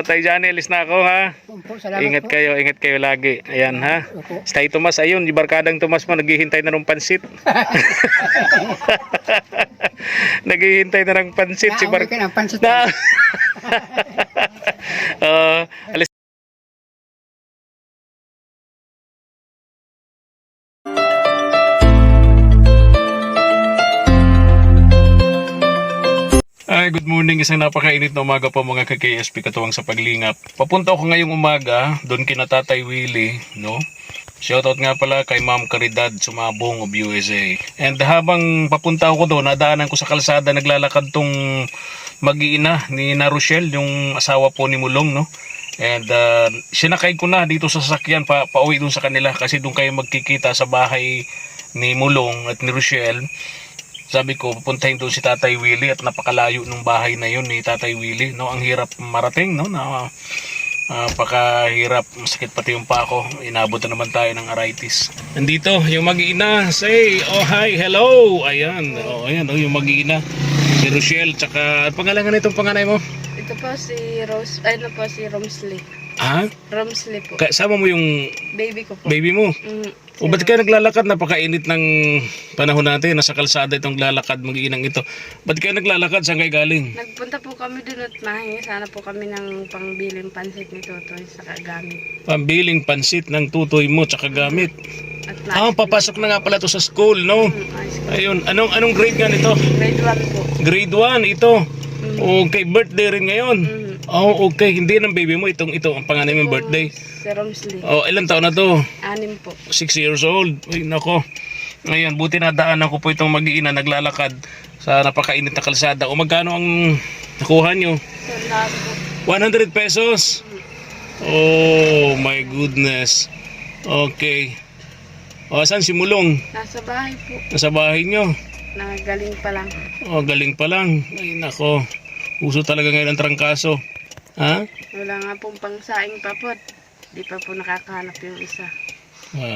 Tay Johnny, alis na ako ha. Opo, salamat Ingat po. ingat kayo lagi. Ayan ha. Opo. Stay Tomas, ayun, yung barkadang Tomas mo, naghihintay na ng pansit. Naghihintay na ng pansit si Naaway ka ng pansit. Na. Alis. Ay, good morning. Isang napakainit na umaga po mga ka-KSP katuwang sa paglingap. Papunta ako ngayong umaga, doon kina Tatay Willie, no? Shoutout nga pala kay Ma'am Caridad Sumabong of USA. And habang papunta ako doon, nadaanan ko sa kalsada, naglalakad tong mag-iina ni na Rochelle, yung asawa po ni Mulong, no? And sinakay ko na dito sa sasakyan pauwi doon sa kanila kasi doon kayo magkikita sa bahay ni Mulong at ni Rochelle. Sabi ko, pupuntahin doon si Tatay Willie at napakalayo ng bahay na yun ni Tatay Willie, no? Ang hirap marating, no? Napakahirap, masakit pati yung pako. Inabot na naman tayo ng arthritis. Nandito yung mag-iina. Say, oh hi, hello. Ayan, oh, ayan, oh, yung mag-iina. Si Rochelle, tsaka pangalan nga nitong panganay mo? Ito po si Rose, ano po si Romsley. Ha? Romsley po. Kasama mo yung Baby ko po. baby mo? O ba't kayo naglalakad? Napakainit ng panahon natin. Nasa kalsada itong lalakad, mag-iinang ito. Ba't kayo naglalakad? Saan kayo galing? Nagpunta po kami dun at mahingi sana po kami ng pangbiling pansit ni Totoy sa kagamit. Pambiling pansit ng tutoy mo tsaka gamit. At Papasok na nga pala to sa school, no? Ayun, anong grade nga nito? grade 1 po. Grade 1 ito. Okay, birthday rin ngayon. Oh, okay. Hindi ng baby mo ito ang panganay mong birthday. Si Romsley. Oh, ilang taon na to? 6 po. 6 years old. Ay, nako. Ngayon, buti na daanan ko po itong mag-iina naglalakad sa napakainit na kalsada. O magkano ang nakuha nyo? So, lahat po. 100 pesos? Oh my goodness. Okay. O, saan si Mulong? Nasa bahay po. Nasa bahay nyo? Nagaling pa lang. Oh, galing pa lang. Ay, nako. Uso talaga ngayon ang trangkaso. Ha? Wala nga pong pangsaing pa po. Di pa po nakakahanap yung isa.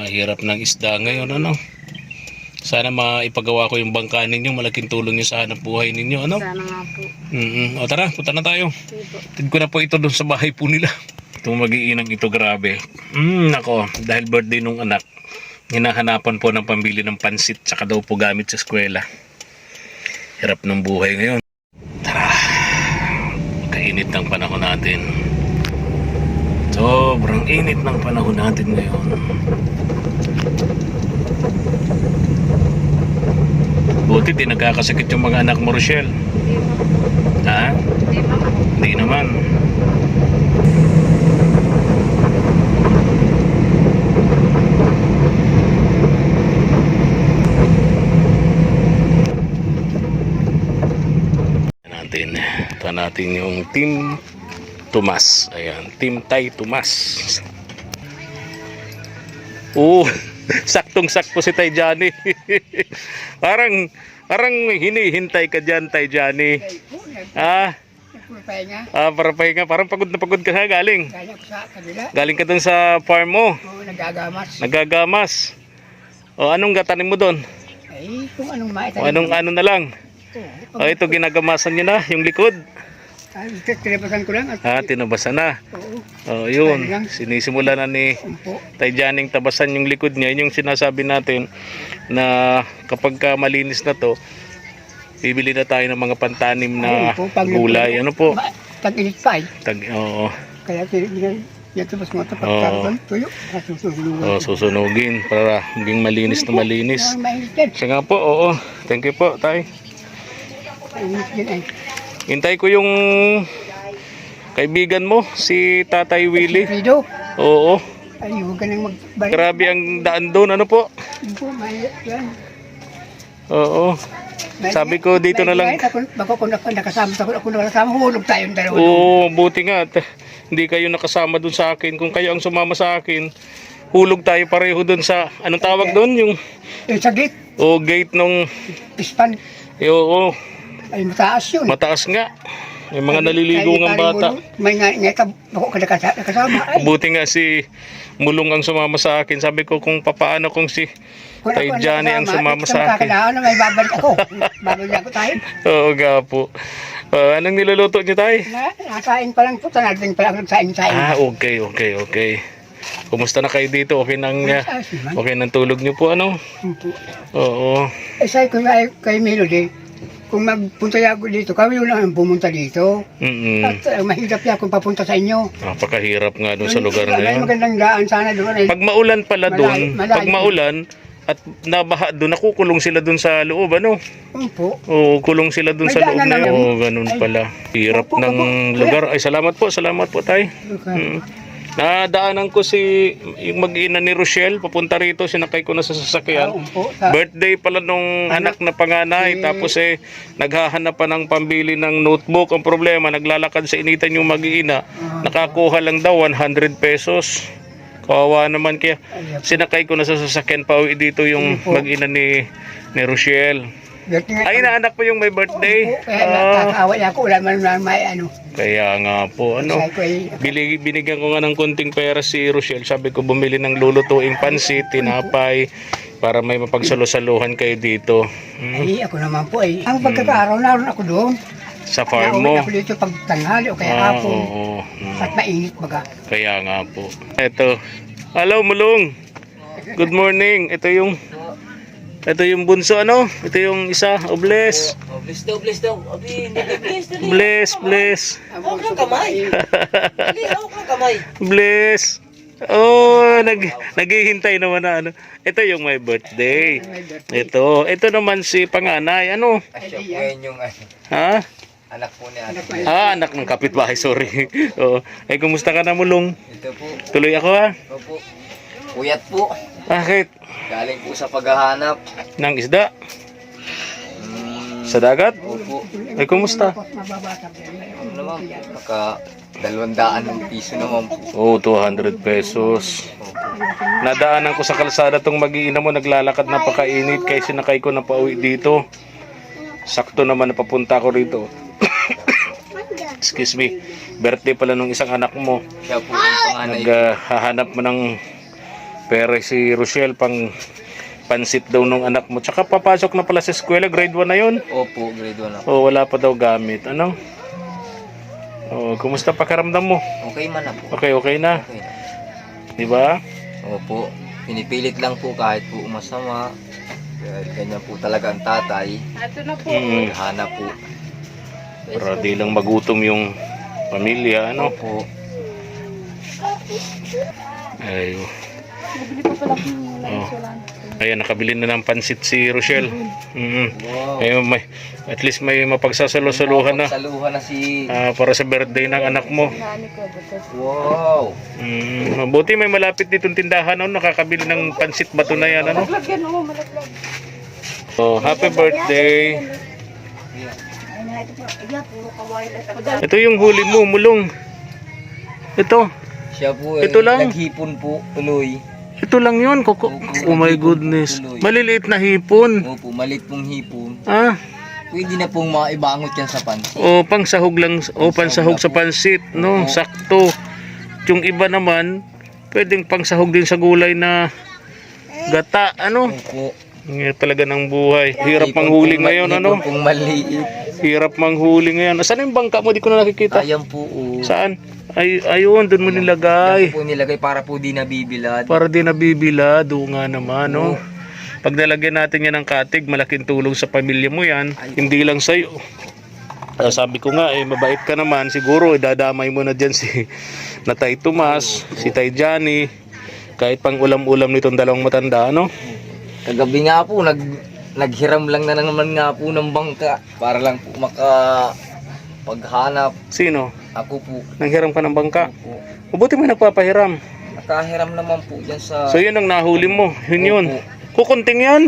Hirap ng isda ngayon, ano? Sana maipagawa ko yung bangka ninyo. Malaking tulong nyo sa hanap buhay ninyo, ano? Sana nga po. O tara, punta na tayo. Sige po. Tid ko na po ito doon sa bahay po nila. Itong mag-iinang ito, grabe. Nako, dahil birthday nung anak, hinahanapan po ng pambili ng pansit tsaka daw po gamit sa eskwela. Hirap ng buhay ngayon. Tara, kainit ng panahon natin. Sobrang init ng panahon natin ngayon. Buti di nagkakasakit yung mga anak mo, Rochelle. Hindi mo. Ha? Hindi mo. Hindi naman. Ito natin yung Team Tomas. Ayan, Team Tay Tomas. Saktong-sakto si Tay Johnny. parang hinihintay ka dyan, Tay Johnny. Para pahinga. Parang pagod na pagod ka ha, galing. Galing ako sa kabila. Galing ka dun sa farm mo. Oo, nagagamas. Nagagamas. O, anong gatanin mo dun? Ay, kung anong maitanim. O, anong ano na lang? O, ito ginagamasan nyo na, yung likod. Ay, tinabasan ko lang. Tinabasan na. Oo. O, yun. Sinisimula na ni Umpo. Tay Janing tabasan yung likod niya. Yun yung sinasabi natin na kapag malinis na to, bibili na tayo ng mga pantanim na gulay. Ano po? Tag-init pa eh. Oo. Kaya dito mas mga tapat tuyo. Susunugin para maging malinis na malinis. Mainit yan. Siya nga po, oo. Thank you po, Tay. Mainit yan ay. Hintay ko yung kaibigan mo, si Tatay Willie. Frido. Oo. Ay, huwag ka nang magbalik. Grabe ang daan doon. Ano po? Umpo, mainit yan. Oo. Sabi ko dito na lang. Bako kung nakasama ako nakasama, hulog tayong dalawa. Oo, buti nga. Hindi kayo nakasama dun sa akin. Kung kayo ang sumama sa akin, hulog tayo pareho dun sa, anong tawag dun? Yung sa gate. o gate nung, Pispan. oo, Ay, mataas yun. mataas nga. May mga naliligungang bata. May nga, bako ka nakasama. Ay, Buti nga si Mulong ang sumama sa akin. Sabi ko kung papaano kung si kung Tay ako Johnny ang sumama sa akin. Kakailangan na may babalik ako. Babalik ako tayo. Oo nga po. Anong niluluto niyo, tay? Nakain pa lang po. Tanading pa lang nagsain-sain. Okay. Kumusta na kayo dito? Okay nang okay nang tulog niyo po, ano? Oo. Sabi ko kay Melody, kung magpunta ako dito, kami lang ang pumunta dito. At mahirap niya kung papunta sa inyo. Napakahirap nga doon sa lugar na May yun. magandang daan sana doon. Pag maulan pala doon, Malayo. pag maulan at nabaha doon, nakukulong sila doon sa loob, ano? Opo. Oo, kulong sila doon May sa loob daanan na yun. naman. Oo, ganun pala. Hirap Opo, ng opo. lugar. Ay, salamat po, tay. Nadaanan ko si yung mag-ina ni Rochelle, papunta rito, sinakay ko na sa sasakyan. Opo. Birthday pala nung anak na panganay, tapos naghahanap pa ng pambili ng notebook. Ang problema, naglalakad sa initan yung mag-iina, nakakuha lang daw 100 pesos. Kawawa naman, kaya sinakay ko na sa sasakyan pa uwi dito yung mag-ina ni Rochelle. Ay, naanak po yung may birthday. Kaya nakakaawa niya ako, wala man may ano. Kaya nga po, ano. Sabi ko Binigyan ko nga ng konting pera si Rochelle. Sabi ko bumili ng lulutuing pansit, tinapay, para may mapagsalo-saluhan kayo dito. ay ako naman po ay. Ang pagkakaaraw naroon ako doon. Sa farm mo. Nauwi ako dito pag tanghali o kaya hapon. Oo. At mainit baga. Kaya nga po. Ito. Hello, Mulong. Good morning. Ito yung bunso, ano? Ito yung isa. Oh, bless. Bless daw. Abi, hindi bless. Bless. Huwag kang kamay. Hindi, huwag kang kamay. Bless. Oh, naghihintay naman na ano. Ito yung my birthday. Ito naman si panganay. Ano? Siya po yan yung Ha? anak po ni ate. Anak ng kapitbahay, sorry. Oo. Ay, kumusta ka na, Mulong? Ito po. Tuloy ako, ha? Opo. Puyat po. Bakit? Galing po sa paghahanap. Ng isda? Sa dagat? Opo. Ay, kumusta? Ano naman po? Maka 200 ng piso naman po. Oh, 200 pesos. Nadaanan ko sa kalsada tong mag-iina mo, naglalakad, napakainit, kaya sinakay ko na pauwi dito. Sakto naman na papunta ko rito. Excuse me. Birthday pala nung isang anak mo. Siya po yung panganay. Naghahanap mo ng pera si Rochelle pang pansit daw nung anak mo. Tsaka papasok na pala sa eskwela, grade 1 na yun. Opo, grade 1 ako. Oh, wala pa daw gamit. Ano? Oh, kumusta pakiramdam mo? Okay man na po. Okay na. Okay na. Di ba? Opo. Pinipilit lang po kahit po masama. Dahil ganyan po talaga ang tatay. Ito na po. Hanap po. Para di lang magutom yung pamilya, ano? Opo. Ay. Oh. Ayan, nakabili na ng pansit si Rochelle. Wow. Ayun, at least may mapagsasalo-saluhan na. Saluhan na si... Para sa birthday ng anak mo. Wow. Mabuti may malapit ditong tindahan, ano? Nakakabili ng pansit bato na yan, ano? Malaglag yan, oo, malaglag. Oh, happy birthday. Ito yung huli mo, Mulong. Ito. Siya po Ito lang. naghipon po, tuloy. Ito lang yun. Oh my goodness. Maliliit na hipon. Opo, malit pong hipon. Ah, Pwede na pong maibangot yan sa pansit. o pangsahog lang, o pansahog sa pansit, no? Sakto. Yung iba naman, pwedeng pangsahog din sa gulay na gata, ano? Opo. Ngayon talaga ng buhay. Hirap manghuli ngayon, ano? Hipon pong maliit. Hirap manghuli ngayon. Saan yung bangka mo? Di ko na nakikita. Ayan po. Saan? Ayun, doon mo nilagay. Yan po nilagay para po di nabibilad. Para di nabibila, nga naman, no? Pag nalagyan natin yan ng katig, malaking tulong sa pamilya mo yan. Hindi lang sa'yo. Sabi ko nga, mabait ka naman. Siguro, idadamay mo na dyan si Natay Tomas, si Tay Johnny. Kahit pang ulam-ulam nitong dalawang matanda, no? Kagabi nga po, naghiram lang na naman nga po ng bangka. Para lang po paghanap. Sino? Ako po. Nanghiram ka ng bangka? Opo. Mabuti mo nagpapahiram. Nakahiram naman po dyan sa... So yun ang nahuli mo. Yun. Opo. Kukunting yan.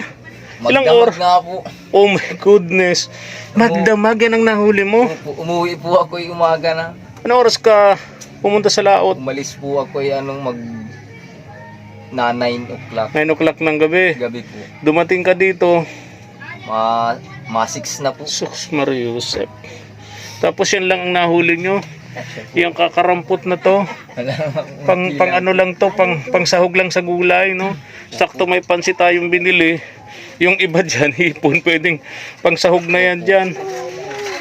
Ilang Magdamag oras? nga po. Oh my goodness. Magdamag yan ang nahuli mo. Opo, umuwi po ako umaga na. Ano oras ka pumunta sa laot? Umalis po ako na 9 o'clock 9 o'clock ng gabi. gabi po. Dumating ka dito. Ma 6 na po. Sus Mariusep. Tapos yan lang ang nahuli nyo. Yung kakarampot na to. Pang ano lang to, pang sahog lang sa gulay, no? Sakto may pansit tayong binili. Yung iba dyan, hipon, pwedeng pang sahog na yan dyan.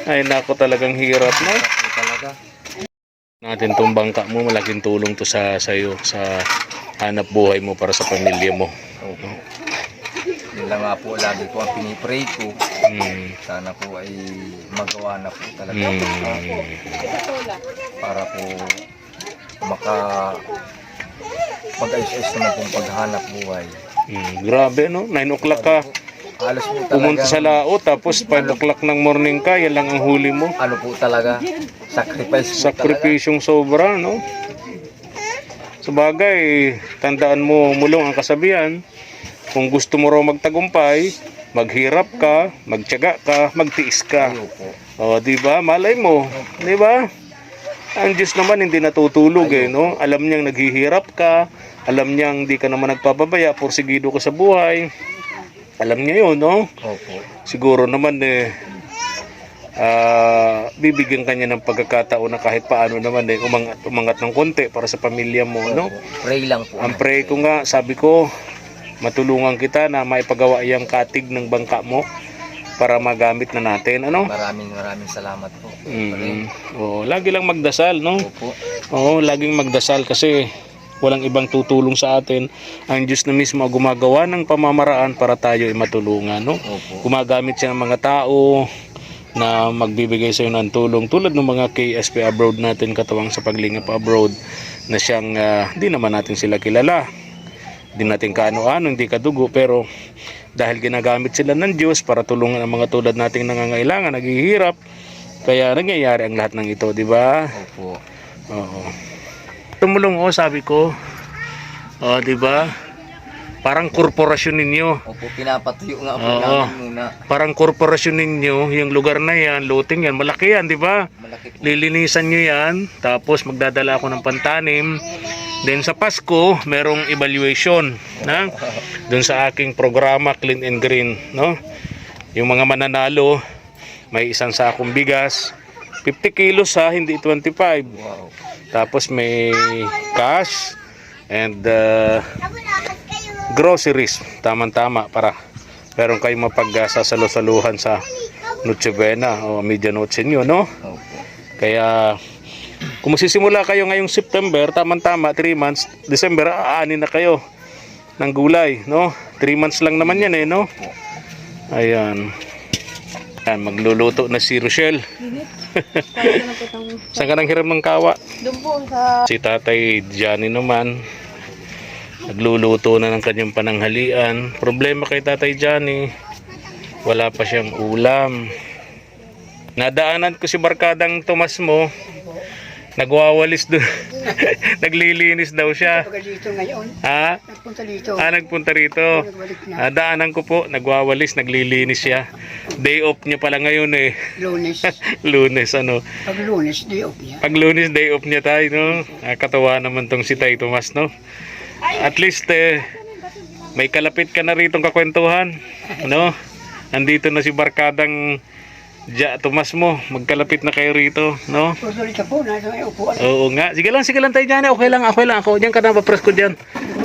Ay nako, talagang hirap na. Hirap po talaga. Natin tong bangka mo, malaking tulong to sa iyo sa hanap buhay mo para sa pamilya mo. Opo. Yun lang nga po, lagi po ang pinipray ko. Sana po ay magawa na po talaga. Para po mag-ayos-ayos naman pong paghanap buhay. Grabe no, 9 o'clock ka Halos po pumunta sa talaga, lao, tapos 5 o'clock ng morning ka, yan lang ang huli mo. ano po talaga, sacrifice po talaga. Sakripisyong sobra, no? Sabagay, tandaan mo mulong ang kasabihan, kung gusto mo raw magtagumpay, maghirap ka, magtiyaga ka, magtiis ka. Ayaw po. O, di ba? Malay mo, di ba? Ang Diyos naman hindi natutulog eh, no? Alam niyang naghihirap ka, alam niyang hindi ka naman nagpapabaya, porsigido ka sa buhay. Alam niya yun, no? Opo. Siguro naman bibigyan kanya ng pagkakataon na kahit paano naman umangat ng konti para sa pamilya mo, no? Pray lang po. Ang pray ko nga, sabi ko, matulungan kita na maipagawa yung katig ng bangka mo para magamit na natin, ano? Maraming salamat po. Oo, lagi lang magdasal, no? Opo. Oo, laging magdasal kasi walang ibang tutulong sa atin. Ang Diyos na mismo ang gumagawa ng pamamaraan para tayo ay matulungan, no? Opo. Gumagamit siya ng mga tao na magbibigay sa iyo ng tulong tulad ng mga KSP abroad natin, katuwang sa paglingap abroad na siyang di naman natin sila kilala, di natin kaano-ano, hindi kadugo, pero dahil ginagamit sila ng Diyos para tulungan ang mga tulad nating nangangailangan, naghihirap, kaya nangyayari ang lahat ng ito, di ba? Opo. Oo. Tumulong sabi ko. Di ba? Parang korporasyon ninyo. Opo, pinapatuyo nga po Oo. namin muna. Parang korporasyon ninyo, yung lugar na yan, looting yan, malaki yan, di ba? Malaki po. Lilinisan nyo yan, tapos magdadala ako ng pantanim. Then sa Pasko, merong evaluation na dun sa aking programa Clean and Green, no? Yung mga mananalo, may isang sakong bigas, 50 kilos hindi 25. Wow. Tapos may cash and groceries, tamang-tama para meron kayong mapagsasalusaluhan sa Noche Buena o Medianoche nyo, no? Opo. Kaya kung magsisimula kayo ngayong September, tamang-tama 3 months, December aanin na kayo ng gulay, no? 3 months lang naman yan no? Ayan. Ayan, magluluto na si Rochelle. Saan ka nang hiram ng kawa? Doon po sa... Si Tatay Johnny naman nagluluto na ng kanyang pananghalian. Problema kay Tatay Johnny, wala pa siyang ulam. Nadaanan ko si barkadang Tomas mo, nagwawalis doon. Naglilinis daw siya. Pagka dito ngayon, Ha? nagpunta dito. Nagpunta rito. Nagbalik na. Daanan ko po, nagwawalis, naglilinis siya. Day off niya pala ngayon Lunes. Lunes, Pag Lunes, day off niya. Pag Lunes, day off niya tayo, no? Katawa naman tong si Tay Tomas, no? At least, may kalapit ka na rito kakwentuhan, no? Nandito na si barkadang Tomas mo, magkalapit na kayo rito, no? Tutuloy ka po, nasa may upuan. Oo nga. Sige lang tayo dyan. Okay lang ako. Diyan ka na, papress ko dyan.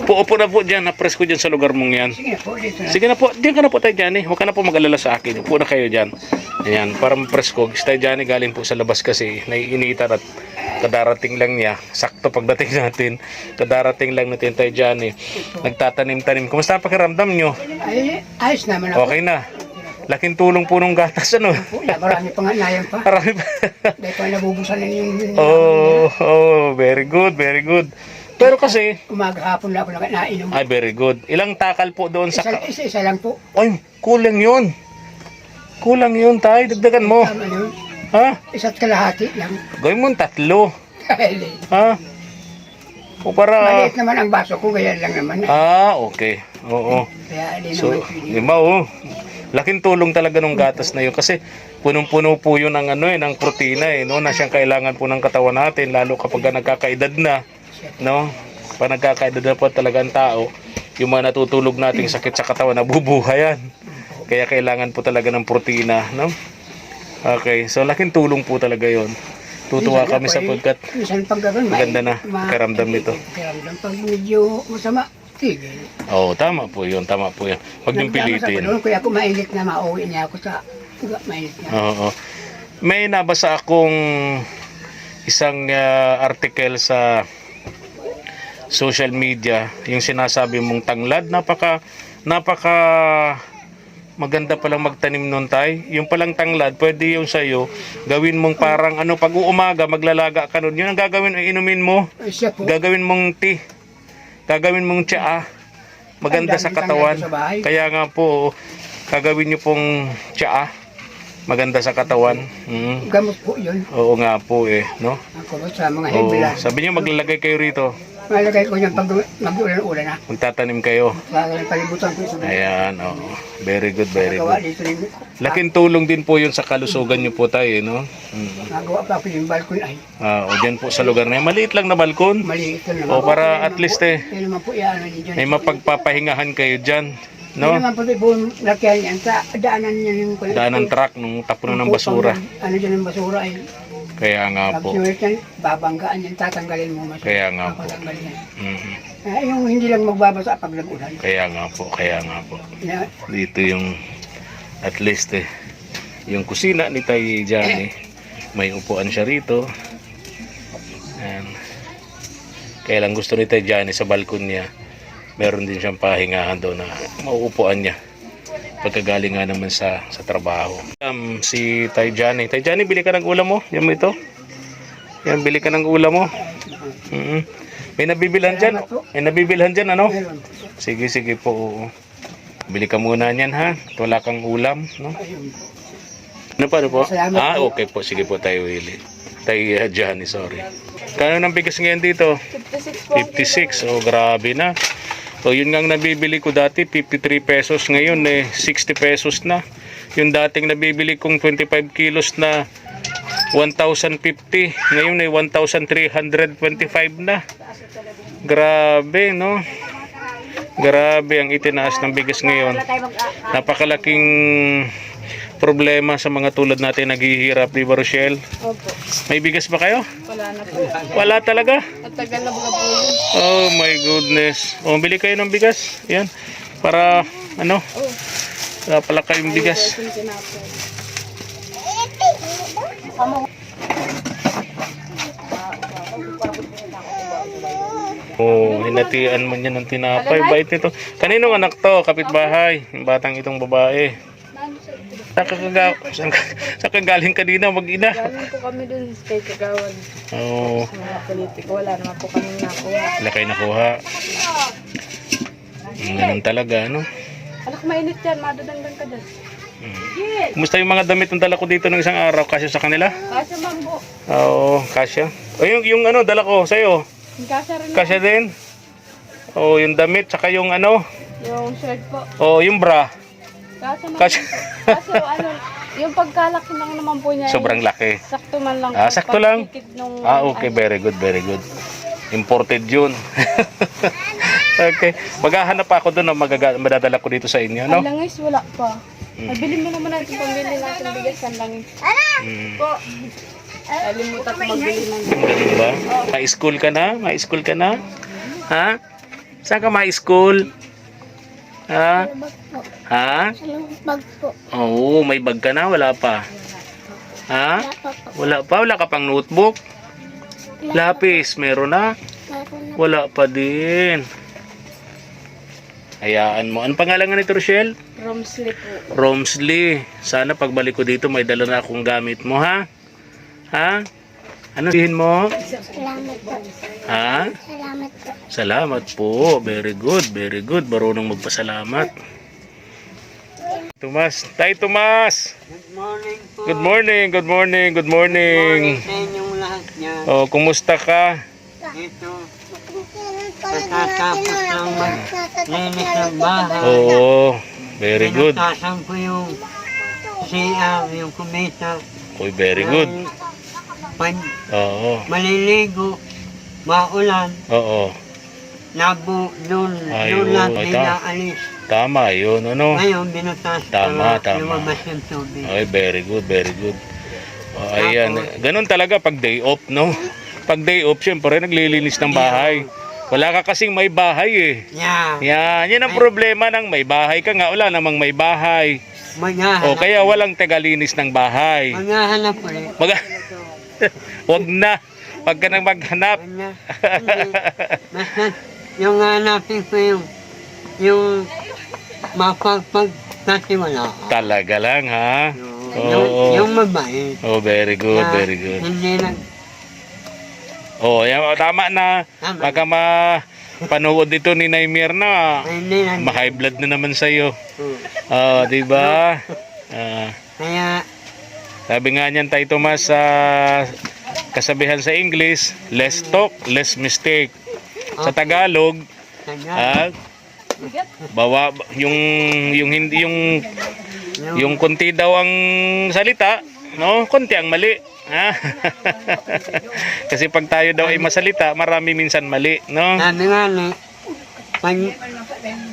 Upo na po dyan, napress ko dyan sa lugar mong yan. Sige na po, dito na. Sige na po, diyan ka na po tayo dyan. Huwag ka na po mag-alala sa akin. Upo na kayo dyan. Ayan, para mapress ko. Tayo dyan, galing po sa labas kasi naiinitan at kadarating lang niya. Sakto pagdating natin, kadarating lang natin tayo dyan. Nagtatanim-tanim. Kumusta ang pakiramdam nyo? Ay, ayos naman ako. Okay na. Laking tulong po nung gatas, Marami pang anayan pa. Marami pa. Dahil pa nabubusan na yung... Very good. Pero kasi, Umaga hapon lang ako nainom. ay very good. Ilang takal po doon sa... Isa lang po. Ay, kulang yun. Tay. Dagdagan mo. Tama yun. Ha? Isa't kalahati lang. Gawin mo 3. Dahil Ha? O para... maliit naman ang baso ko, ganyan lang naman. Okay. Oo. Kaya di So, naman pwede. 5. Laking tulong talaga nung gatas na yun kasi punong-puno po yun ng ng protina no, na siyang kailangan po ng katawan natin lalo kapag nagkakaedad na, no? Pag nagkakaedad na po talaga ang tao, yung mga natutulog nating sakit sa katawan nabubuhayan. Kaya kailangan po talaga ng protina, no? Okay, so laking tulong po talaga yon. Tutuwa kami sapagkat minsan pag gano'n, maganda na karamdam nito. Karamdam pag medyo masama, tigil. Tama po yun. Huwag niyong pilitin. Kaya ako mainit na mauwi niya ako sa mainit na. Oo. May nabasa akong isang article sa social media, yung sinasabi mong tanglad, napaka maganda palang magtanim nun tay. Yung palang tanglad, pwede yung sa'yo, gawin mong parang ano, pag uumaga, maglalaga ka nun. Yun ang gagawin, inumin mo. Siya po. Gagawin mong tea. Gagawin mong tsaa. Maganda sa katawan. Kaya nga po, gagawin nyo pong tsaa. Maganda sa katawan. Gamot po yun. Oo nga po no? Ako po sa mga Oo. himbilan. Sabi niyo maglalagay kayo rito. Malagay ko yan pag mag-ulan-ulan na. Magtatanim kayo. Para palibutan ko ito. Ayan, Very good, very Gawa good. dito rin. Laking tulong din po yun sa kalusugan niyo po tayo, no? Nagawa pa ako yung balkon ay. O dyan po sa lugar na yan. Maliit lang na balkon. Maliit lang naman. O para at least Yan naman po yan. may mapagpapahingahan kayo dyan. Yan No? naman po yung lakyan yan. Sa daanan niya yung... Daan ng truck nung tapunan ng basura. Ano dyan ng basura ay... Kaya nga Pag po. sinulit yan, babanggaan yan, tatanggalin mo mas. Kaya nga po. Tatanggalin yan. Mhm. Yung hindi lang magbabasa pag nag-ulan. Kaya nga po. Na, Dito yung at least yung kusina ni Tay Johnny. May upuan siya rito. Ayan. Kaya lang gusto ni Tay Johnny sa balkon niya. Meron din siyang pahingahan doon na mauupuan niya. Pagkagaling nga naman sa trabaho. Si Tay Johnny. Tay Johnny, bili ka ng ulam mo. Yan mo ito. Yan, bili ka ng ulam mo. May nabibilhan dyan. May nabibilhan dyan, ano? meron. Sige, sige po. Oo. Bili ka muna niyan, ha? Wala kang ulam, no? Ayun. Ano pa, ano po? Salamat po. Okay po. Sige po, Tay Willie. Tay Johnny, sorry. Kano ng bigas ngayon dito? 56 po. 56. Oh, grabe na. So, yun nga ang nabibili ko dati, 53 pesos. Ngayon, 60 pesos na. Yung dating nabibili kong 25 kilos na 1,050. Ngayon ay 1,325 na. Grabe, no? Grabe ang itinaas ng bigas ngayon. Napakalaking problema sa mga tulad natin naghihirap, di ba, Rochelle? Opo. May bigas ba kayo? Wala na po. Wala talaga? At tagal na mga po yun. Oh my goodness. O, bili kayo ng bigas. Yan. Para, ano? Wala pala kayong bigas. Yung tinapay. Oh, hinatian mo niya ng tinapay. Bait nito. Kaninong anak to? Kapitbahay. Yung batang itong babae. Saan ka galing kanina? Mag-ina. Galing po kami dun kay Kagawad. Oh, Sa mga politiko. Wala naman po kami nakuha. wala kayo nakuha. Ganun talaga, no? Anak, mainit yan. Madadanggan ka dyan. Kumusta yung mga damit ng dala ko dito ng isang araw? Kasya sa kanila? Kasya mambo. Oo, kasya. O yung ano, dala ko sa'yo. Kasya rin. Kasya din? O yung damit, saka yung ano? Yung shirt po. O yung bra. Kasya mambo. Kasya. Kaso ano, yung pagkalaki lang naman po niya. Sobrang laki. Sakto man lang. Ah, po. sakto lang? Pagkikit nung, Okay, very good, very good. Imported yun. Okay. Maghahanap ako doon na madadala ko dito sa inyo, no? Ang langis, wala pa. Mabili mo naman natin pambili natin bigas ang langis. Po. Kalimutan ko magbili ng Ganun ba? May school ka na? May school ka na? Ha? Saan ka may school? Ha? Ha? Bag po. Oo, may bag ka na? Wala pa? Ha? Wala pa? Wala ka pang notebook? Lapis, meron na? Wala pa din. Hayaan mo. Ano pangalan nga nito, Rochelle? Romsley po. Romsley. Sana pagbalik ko dito may dala na akong gamit mo, ha? Ha? Ano sabihin mo? Salamat po. Ha? Salamat po. Salamat po. Very good, very good. Marunong magpasalamat. Tomas. Tay Tomas! Good morning po. Good morning, good morning, good morning. Sa inyong lahat niyan. Oh, kumusta ka? Ito, katatapos lang maglinis ng bahay. Oo, very good. Pinutasan ko yung CR, yung kumita. Uy, very good. Pag Oo, maliligo, maulan, oo. doon Ayun, lang ito. pinaalis. Tama, yun, ano? Ngayon, binutas Tama, para tama. lumabas yung tubig. Ay, very good, very good. Oh, ayan, ganun talaga pag day off, no? Pag day off, syempre, naglilinis ng bahay. Wala ka kasing may bahay, eh. Yeah. Yan ang problema ng may bahay ka nga. Wala namang may bahay. O Maghahanap. kaya walang tagalinis ng bahay. Maghahanap ulit. Wag na. Wag ka nang maghanap. Kanya. Basta yung hanapin ko yung mapagpagkatiwala. Talaga lang ha. Yung, yung mabait. Oh, very good, Na very good. Hindi na. Oh, yan, tama na. Tama. Baka panood dito ni Naimir na Hindi na. ma-high blood na naman sa'yo. Oo. Oh, di ba? Ah, Kaya, sabi nga niyan, Tay Tomas, sa kasabihan sa English, less talk, less mistake. Sa Tagalog, kanya. bawa yung hindi yung konti daw ang salita, no? Konti ang mali. Ha? Kasi pag tayo daw ay masalita, marami minsan mali, no? Sabi nga ni,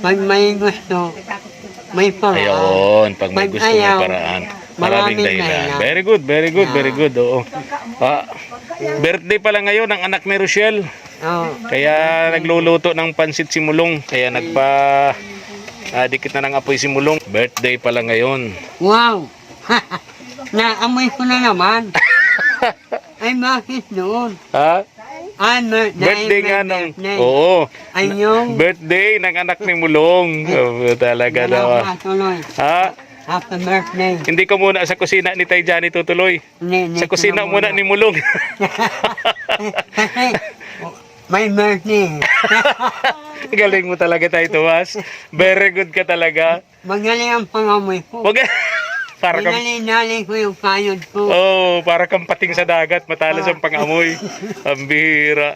pag may gusto, may paraan. Ayun, pag may Pag gusto may ayaw, paraan. Maraming maraming dahilan. dahilan. Very good, very good, very good. Oo. Birthday pala ngayon ng anak ni Rochelle. Oo. Kaya nagluluto ng pansit si Mulong. Kaya dikit na ng apoy si Mulong. Birthday pala ngayon. Wow! Naamoy ko na naman. Ay, bakit doon? Ha? Birthday Birthday nga ng... Oo. Ay, yung... Birthday ng anak ni Mulong. Oh, talaga daw. Tuloy. Ha? Happy birthday. Hindi ko muna sa kusina ni Tay Johnny tutuloy. Sa kusina muna ni Mulong. Kasi, may birthday. Galing mo talaga, Tay Tomas. Very good ka talaga. Magaling ang pangamoy ko. Wag para kang Dinali-dali ko yung kayod ko. oh, para kang pating sa dagat, matalas ang pangamoy. Ang bihira.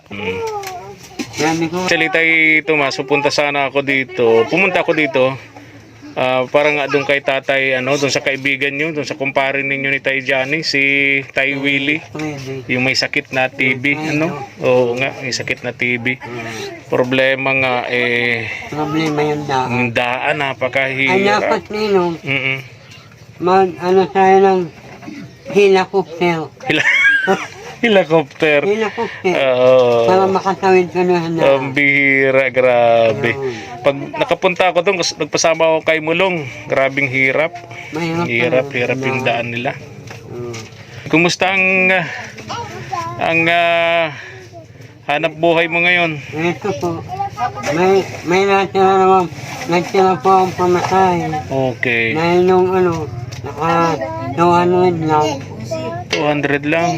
Sabi ko, Actually, Tay Tomas, pupunta sana ako dito. Pumunta ako dito. Para nga doon kay tatay, doon sa kaibigan nyo, doon sa kumpare ninyo ni Tay Johnny, si Tay Willie. pwede. Yung may sakit na TB, Oo nga, may sakit na TB. Problema nga, Problema yung daan. yung daan, Ay, napakahirap. dapat nino, Mm-mm. tayo ng helicopter. Helicopter. Helicopter. Oo. Para makatawid ka na Ang bihira, grabe. Pag nakapunta ako doon, nagpasama ako kay Mulong, grabing hirap. Hirap yung daan nila. Kumusta ang hanap buhay mo ngayon? Ito po, may natira naman, nagtira po ang pamasahe. Okay. Dahil nung naka 200 lang. 200 lang.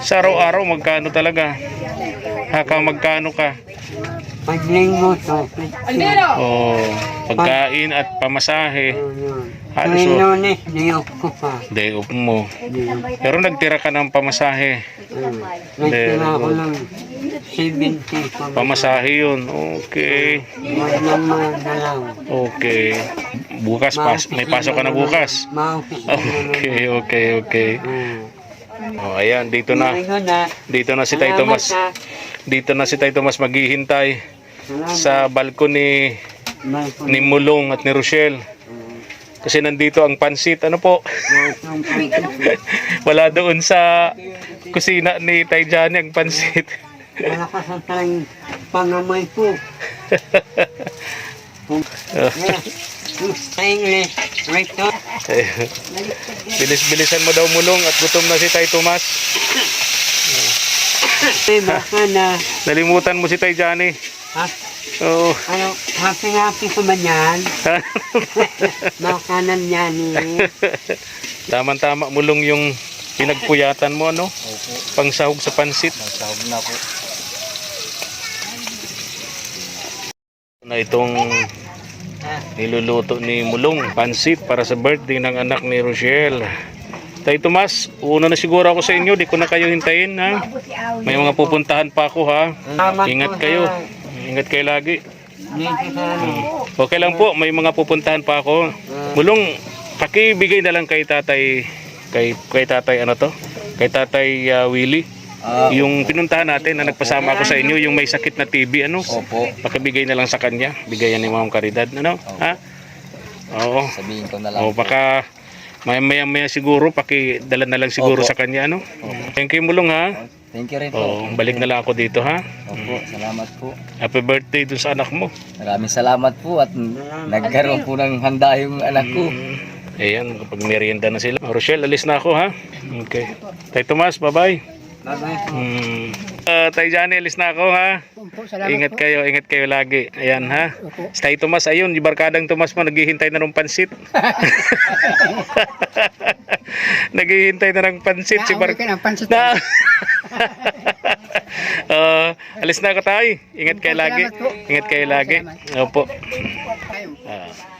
Sa araw-araw, magkano talaga? Magkano ka? Paglinggo to. Oh, pagkain at pamasahe. Halos May Lunes, day off ko pa. day off mo. Pero nagtira ka ng pamasahe. Nagtira ako ng 70 pa. Pamasahe yun. Okay. Huwag nang magdalaw. Okay. Bukas, may pasok ka na bukas. Ma-office Okay. Oh, ayan, dito na. Dito na si Tay Tomas. Dito na si Tay Tomas maghihintay sa balcony ni Mulong at ni Rochelle. Kasi nandito ang pansit. Ano po? Wala doon sa kusina ni Tay Johnny ang pansit. Malakas ang talang pangamoy ko. Sa English, right to? Bilis-bilisan mo daw, Mulong, at gutom na si Tay Tomas. May baka na, Nalimutan mo si Tay Johnny. ha? Oo. Happy ko ba yan? Baka na yan eh. Tama-tama, Mulong, yung pinagpuyatan mo, Opo, pangsahog sa pansit. nagsahog na po. Na itong niluluto ni Mulong, pansit para sa birthday ng anak ni Rochelle. Tay Tomas, una na siguro ako sa inyo, di ko na kayo hintayin, ha? May mga pupuntahan pa ako, ha? Ingat kayo. Ingat kayo lagi. Okay lang po, may mga pupuntahan pa ako. Mulong, pakibigay na lang kay tatay, kay tatay kay tatay Willie. Yung pinuntahan natin na nagpasama ako sa inyo, yung may sakit na TB, Opo, pakibigay na lang sa kanya. Bigayan ni Ma'am Caridad, ha? Oo. sabihin ko na lang. O baka maya siguro, pakidala na lang siguro Opo. sa kanya, Thank you, Mulong, ha? Thank you rin po. Oo, balik na lang ako dito, ha? Opo, salamat po. Happy birthday dun sa anak mo. Maraming salamat po at nagkaroon po ng handa yung anak ko. Ayan, kapag merienda na sila. Rochelle, alis na ako ha. Okay. Tay Tomas, bye-bye. Tay Johnny, alis na ako ha. Opo, salamat Ingat po. ingat kayo lagi. Ayan ha. Opo. Tay Tomas, ayun, yung barkadang Tomas mo, naghihintay na ng pansit. Naghihintay na ng pansit si Naaway ka ng pansit. Na. Alis na ako tayo. Ingat kayo lagi. Salamat po. Ingat kayo lagi. Salamat. Opo. Tayo. Ah.